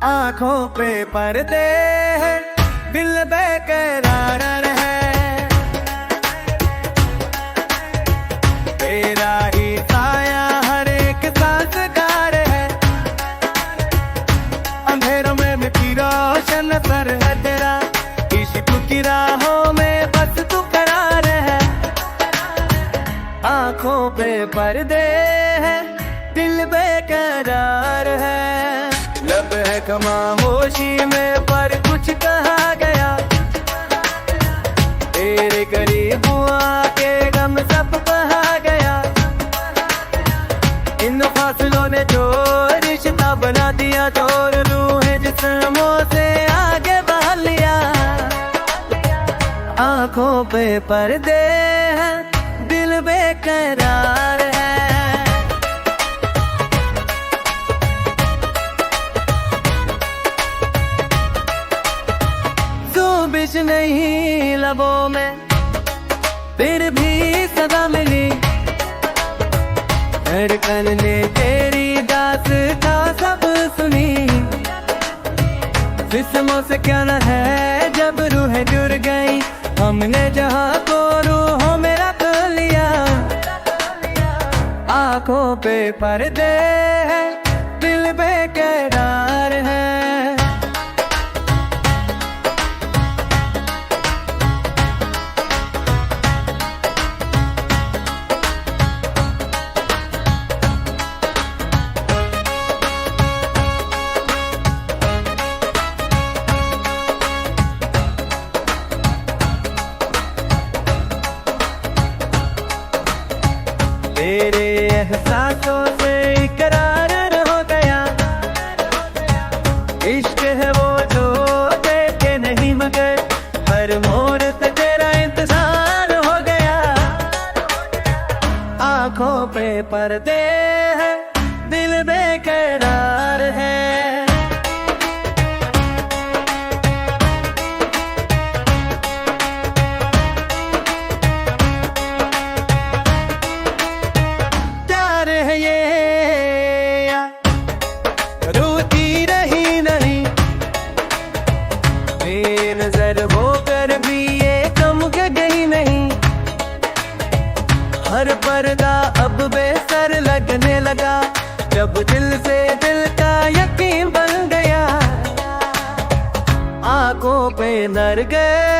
आंखों पे पर्दे है, दिल बेकरार है। तेरा ही साया हर एक साजगार है। अंधेरों में मिट्टी रोशन सर है तेरा, इश्क की राहों में बस तू करार है। आंखों पे पर्दे है, दिल बेकरार है। लब है खामोशी में पर कुछ कहा गया, तेरे करीब आके गम सब बहा गया। इन फासलों ने जो रिश्ता बना दिया, जोर रूह जिस्मों से आगे बढ़ लिया। आंखों पे पर्दे हैं, दिल बेकरार है। बिच नहीं लबों में, फिर भी सदा मिली। धड़कन ने तेरी दास्तां सब सुनी। जिस्मों से क्या न है जब रूहें जुड़ गई, हमने जहां को रूहों में रख लिया। आंखों पे पर्दे है, दिल बेकरार है। तेरे एहसासों से इकरार हो गया। इश्क है वो जो देखे नहीं मगर हर मोड़ से तेरा इंतजार हो गया। आंखों पे पर्दे है, दिल बेकरार है। नजर होकर भी ये कम गई नहीं। हर पर्दा अब बेसर लगने लगा, जब दिल से दिल का यकीन बन गया। आंखों पे नर गए